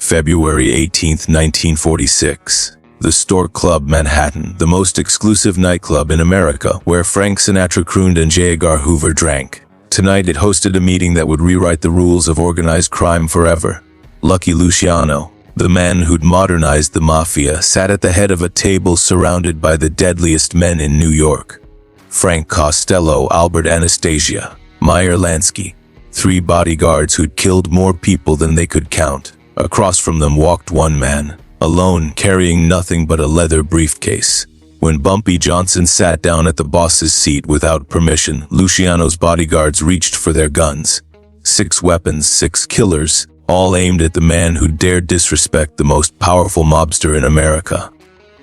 February 18, 1946. The Stork Club, Manhattan, the most exclusive nightclub in America, where Frank Sinatra crooned and Edgar Hoover drank. Tonight it hosted a meeting that would rewrite the rules of organized crime forever. Lucky Luciano, the man who'd modernized the Mafia, sat at the head of a table surrounded by the deadliest men in New York. Frank Costello, Albert Anastasia, Meyer Lansky, 3 bodyguards who'd killed more people than they could count. Across from them walked one man, alone, carrying nothing but a leather briefcase. When Bumpy Johnson sat down at the boss's seat without permission, Luciano's bodyguards reached for their guns. 6 weapons, 6 killers, all aimed at the man who dared disrespect the most powerful mobster in America.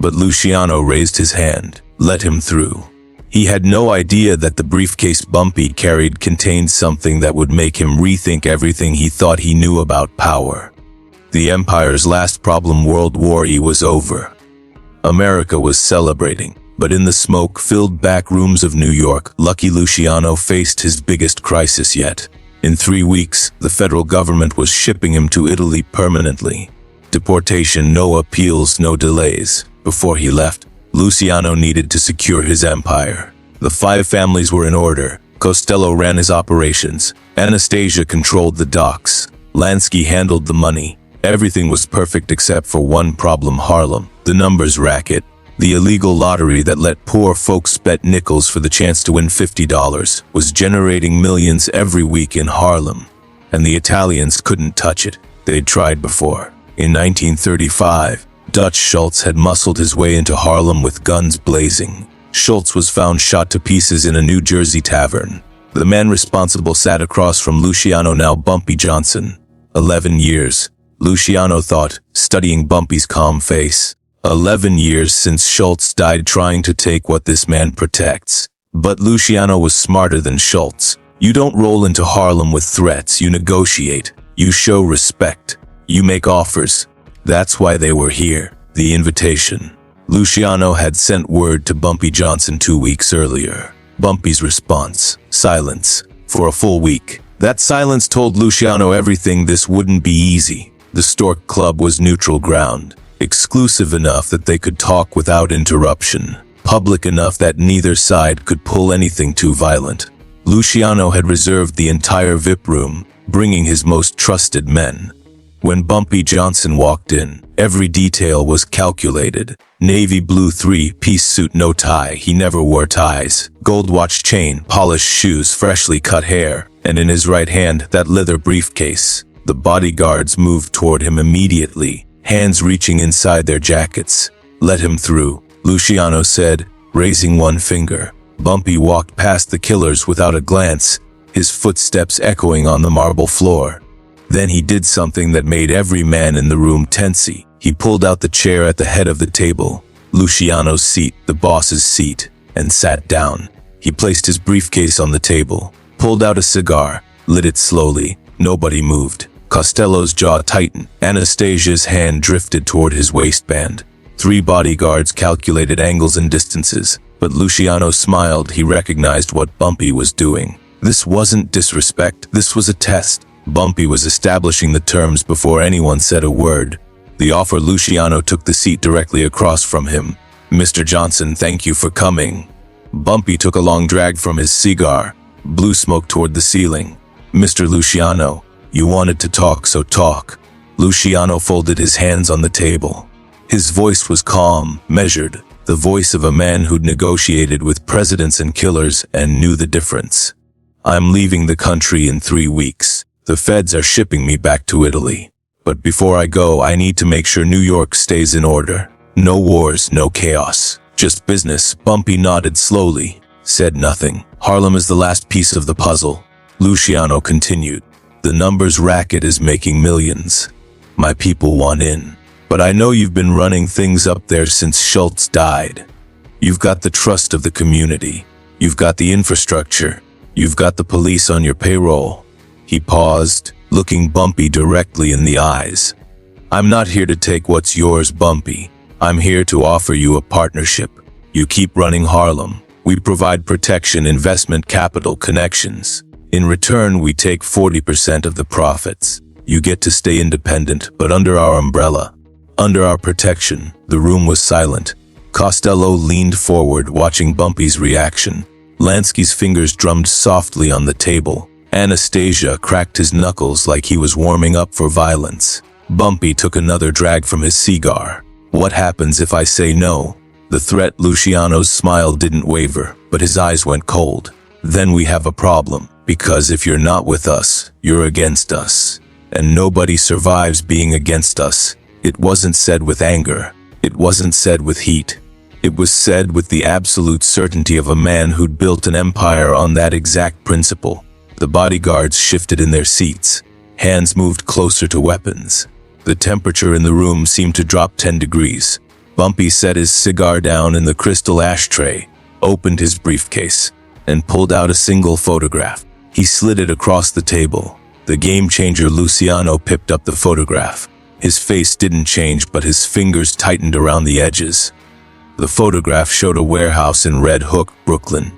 But Luciano raised his hand, let him through. He had no idea that the briefcase Bumpy carried contained something that would make him rethink everything he thought he knew about power. The Empire's last problem, World War I, was over. America was celebrating, but in the smoke-filled back rooms of New York, Lucky Luciano faced his biggest crisis yet. In 3 weeks, the federal government was shipping him to Italy permanently. Deportation, no appeals, no delays. Before he left, Luciano needed to secure his empire. The 5 families were in order. Costello ran his operations. Anastasia controlled the docks. Lansky handled the money. Everything was perfect except for one problem: Harlem. The numbers racket. The illegal lottery that let poor folks bet nickels for the chance to win $50 was generating millions every week in Harlem. And the Italians couldn't touch it. They'd tried before. In 1935, Dutch Schultz had muscled his way into Harlem with guns blazing. Schultz was found shot to pieces in a New Jersey tavern. The man responsible sat across from Luciano, now Bumpy Johnson. 11 years. Luciano thought, studying Bumpy's calm face. 11 years since Schultz died trying to take what this man protects. But Luciano was smarter than Schultz. You don't roll into Harlem with threats, you negotiate. You show respect. You make offers. That's why they were here. The invitation. Luciano had sent word to Bumpy Johnson 2 weeks earlier. Bumpy's response: silence. For a full week. That silence told Luciano everything. This wouldn't be easy. The Stork Club was neutral ground, exclusive enough that they could talk without interruption, public enough that neither side could pull anything too violent. Luciano had reserved the entire VIP room, bringing his most trusted men. When Bumpy Johnson walked in, every detail was calculated. Navy blue 3-piece suit, no tie, he never wore ties, gold watch chain, polished shoes, freshly cut hair, and in his right hand, that leather briefcase. The bodyguards moved toward him immediately, hands reaching inside their jackets. Let him through, Luciano said, raising one finger. Bumpy walked past the killers without a glance, his footsteps echoing on the marble floor. Then he did something that made every man in the room tensy. He pulled out the chair at the head of the table, Luciano's seat, the boss's seat, and sat down. He placed his briefcase on the table, pulled out a cigar, lit it slowly. Nobody moved. Costello's jaw tightened. Anastasia's hand drifted toward his waistband. 3 bodyguards calculated angles and distances, but Luciano smiled. He recognized what Bumpy was doing. This wasn't disrespect, this was a test. Bumpy was establishing the terms before anyone said a word. The offer: Luciano took the seat directly across from him. Mr. Johnson, thank you for coming. Bumpy took a long drag from his cigar, blew smoke toward the ceiling. Mr. Luciano, you wanted to talk, so talk. Luciano folded his hands on the table. His voice was calm, measured, the voice of a man who'd negotiated with presidents and killers and knew the difference. I'm leaving the country in 3 weeks. The feds are shipping me back to Italy. But before I go, I need to make sure New York stays in order. No wars, no chaos. Just business. Bumpy nodded slowly, said nothing. Harlem is the last piece of the puzzle. Luciano continued. The numbers racket is making millions. My people want in. But I know you've been running things up there since Schultz died. You've got the trust of the community. You've got the infrastructure. You've got the police on your payroll. He paused, looking Bumpy directly in the eyes. I'm not here to take what's yours, Bumpy. I'm here to offer you a partnership. You keep running Harlem. We provide protection, investment, capital, connections. In return, we take 40% of the profits. You get to stay independent, but under our umbrella. Under our protection." The room was silent. Costello leaned forward, watching Bumpy's reaction. Lansky's fingers drummed softly on the table. Anastasia cracked his knuckles like he was warming up for violence. Bumpy took another drag from his cigar. "What happens if I say no?" The threat. Luciano's smile didn't waver, but his eyes went cold. "Then we have a problem, because if you're not with us, you're against us. And nobody survives being against us." It wasn't said with anger. It wasn't said with heat. It was said with the absolute certainty of a man who'd built an empire on that exact principle. The bodyguards shifted in their seats. Hands moved closer to weapons. The temperature in the room seemed to drop 10 degrees. Bumpy set his cigar down in the crystal ashtray, opened his briefcase, and pulled out a single photograph. He slid it across the table. The game-changer Luciano picked up the photograph. His face didn't change, but his fingers tightened around the edges. The photograph showed a warehouse in Red Hook, Brooklyn,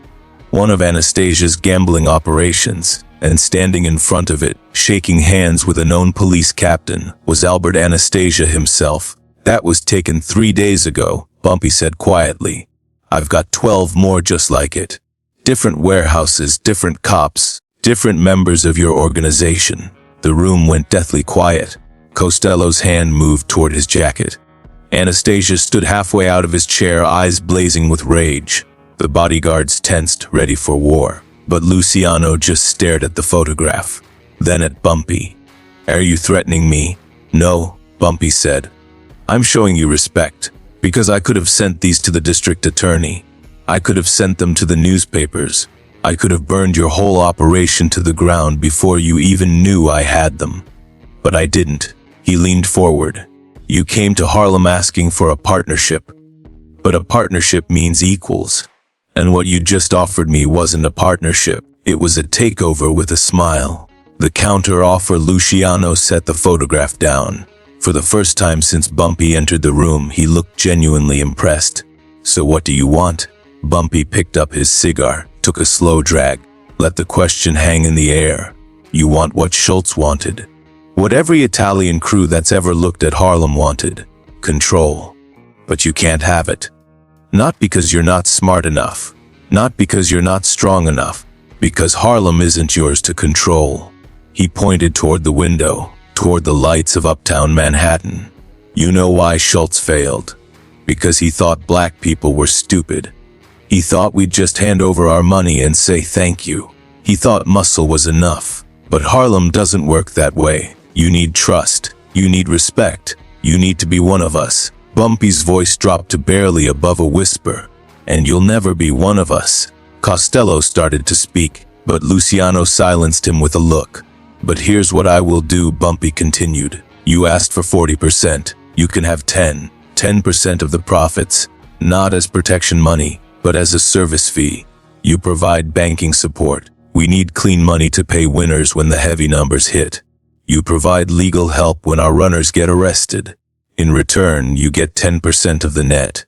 one of Anastasia's gambling operations, and standing in front of it, shaking hands with a known police captain, was Albert Anastasia himself. "That was taken 3 days ago," Bumpy said quietly. "I've got 12 more just like it. Different warehouses, different cops, different members of your organization." The room went deathly quiet. Costello's hand moved toward his jacket. Anastasia stood halfway out of his chair, eyes blazing with rage. The bodyguards tensed, ready for war. But Luciano just stared at the photograph, then at Bumpy. "Are you threatening me?" "No," Bumpy said. "I'm showing you respect, because I could have sent these to the district attorney. I could have sent them to the newspapers. I could have burned your whole operation to the ground before you even knew I had them. But I didn't." He leaned forward. "You came to Harlem asking for a partnership. But a partnership means equals. And what you just offered me wasn't a partnership. It was a takeover with a smile." The counter-offer. Luciano set the photograph down. For the first time since Bumpy entered the room, he looked genuinely impressed. "So what do you want?" Bumpy picked up his cigar, took a slow drag, let the question hang in the air. "You want what Schultz wanted. What every Italian crew that's ever looked at Harlem wanted. Control. But you can't have it. Not because you're not smart enough. Not because you're not strong enough. Because Harlem isn't yours to control." He pointed toward the window, toward the lights of uptown Manhattan. "You know why Schultz failed? Because he thought black people were stupid. He thought we'd just hand over our money and say thank you. He thought muscle was enough. But Harlem doesn't work that way. You need trust. You need respect. You need to be one of us." Bumpy's voice dropped to barely above a whisper. "And you'll never be one of us." Costello started to speak, but Luciano silenced him with a look. "But here's what I will do," Bumpy continued. "You asked for 40%. You can have 10% of the profits, not as protection money, but as a service fee. You provide banking support. We need clean money to pay winners when the heavy numbers hit. You provide legal help when our runners get arrested. In return, you get 10% of the net."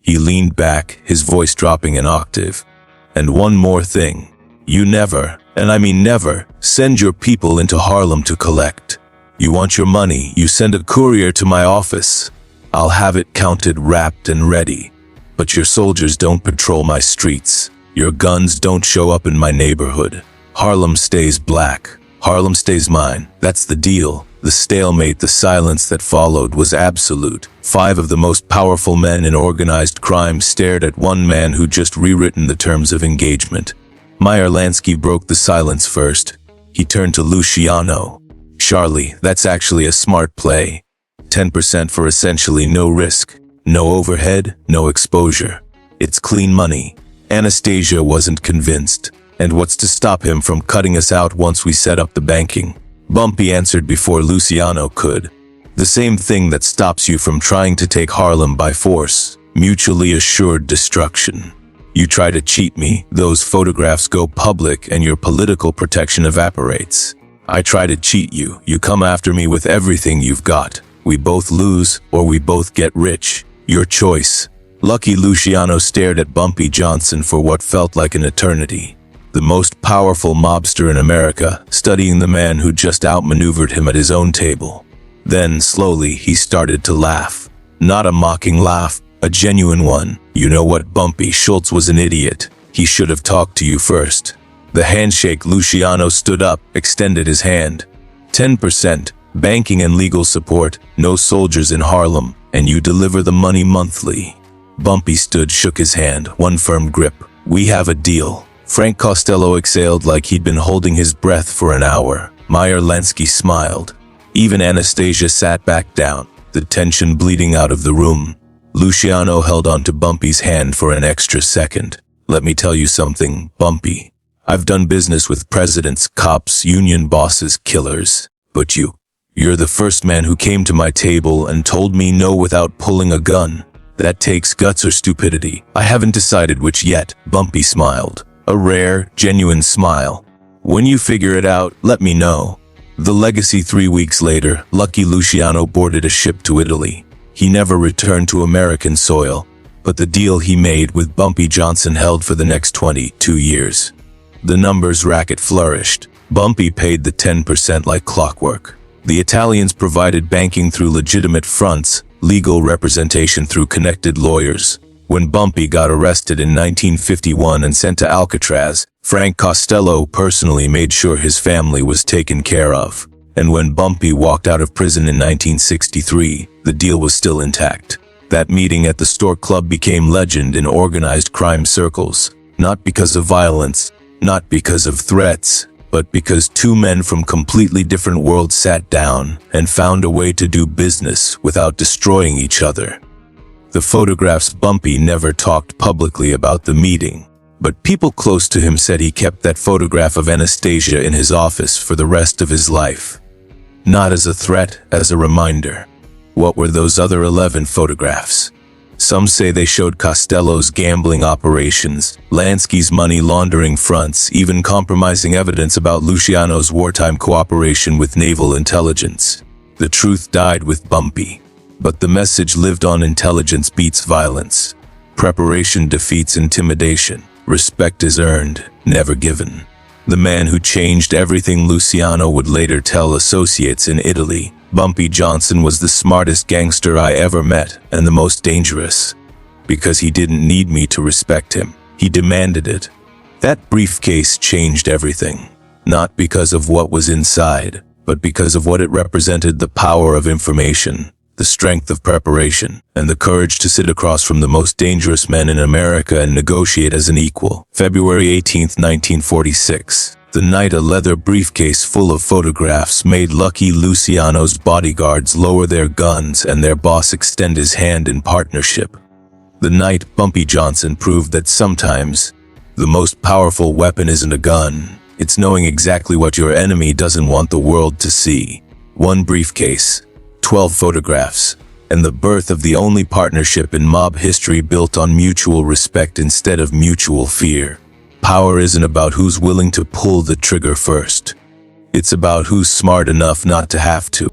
He leaned back, his voice dropping an octave. "And one more thing. You never, and I mean never, send your people into Harlem to collect. You want your money, you send a courier to my office. I'll have it counted, wrapped, and ready. But your soldiers don't patrol my streets. Your guns don't show up in my neighborhood. Harlem stays black. Harlem stays mine. That's the deal." The stalemate, the silence that followed, was absolute. 5 of the most powerful men in organized crime stared at one man who just rewritten the terms of engagement. Meyer Lansky broke the silence first. He turned to Luciano. "Charlie, that's actually a smart play. 10% for essentially no risk, no overhead, no exposure. It's clean money." Anastasia wasn't convinced. "And what's to stop him from cutting us out once we set up the banking?" Bumpy answered before Luciano could. "The same thing that stops you from trying to take Harlem by force. Mutually assured destruction. You try to cheat me, those photographs go public and your political protection evaporates. I try to cheat you, you come after me with everything you've got. We both lose, or we both get rich. Your choice." Lucky Luciano stared at Bumpy Johnson for what felt like an eternity. the most powerful mobster in America, studying the man who just outmaneuvered him at his own table. Then, slowly, he started to laugh. Not a mocking laugh, a genuine one. You know what, Bumpy? Schultz was an idiot. He should have talked to you first. The handshake. Luciano stood up, extended his hand. 10%, banking and legal support, no soldiers in Harlem, and you deliver the money monthly. Bumpy stood, shook his hand, one firm grip. We have a deal. Frank Costello exhaled like he'd been holding his breath for an hour. Meyer Lansky smiled. Even Anastasia sat back down, the tension bleeding out of the room. Luciano held onto Bumpy's hand for an extra second. Let me tell you something, Bumpy. I've done business with presidents, cops, union bosses, killers. But you're the first man who came to my table and told me no without pulling a gun. That takes guts or stupidity. I haven't decided which yet. Bumpy smiled. A rare, genuine smile. When you figure it out, let me know. The legacy. 3 weeks later, lucky Luciano boarded a ship to Italy. He never returned to American soil, but the deal he made with Bumpy Johnson held for the next 22 years. The numbers racket flourished. Bumpy paid the 10% like clockwork. The Italians provided banking through legitimate fronts, legal representation through connected lawyers. When Bumpy got arrested in 1951 and sent to Alcatraz, Frank Costello personally made sure his family was taken care of. And when Bumpy walked out of prison in 1963, the deal was still intact. That meeting at the Stork Club became legend in organized crime circles, not because of violence, not because of threats, but because two men from completely different worlds sat down and found a way to do business without destroying each other. The photographs. Bumpy never talked publicly about the meeting, but people close to him said he kept that photograph of Anastasia in his office for the rest of his life. Not as a threat, as a reminder. What were those other 11 photographs? Some say they showed Costello's gambling operations, Lansky's money laundering fronts, even compromising evidence about Luciano's wartime cooperation with naval intelligence. The truth died with Bumpy, but the message lived on. Intelligence beats violence. Preparation defeats intimidation. Respect is earned, never given. The man who changed everything. Luciano would later tell associates in Italy, Bumpy Johnson was the smartest gangster I ever met and the most dangerous. Because he didn't need me to respect him. He demanded it. That briefcase changed everything. Not because of what was inside, but because of what it represented: the power of information, the strength of preparation, and the courage to sit across from the most dangerous men in America and negotiate as an equal. February 18, 1946. The night a leather briefcase full of photographs made lucky Luciano's bodyguards lower their guns and their boss extend his hand in partnership. The night Bumpy Johnson proved that sometimes the most powerful weapon isn't a gun, it's knowing exactly what your enemy doesn't want the world to see. One briefcase, 12 photographs, and the birth of the only partnership in mob history built on mutual respect instead of mutual fear. Power isn't about who's willing to pull the trigger first. It's about who's smart enough not to have to.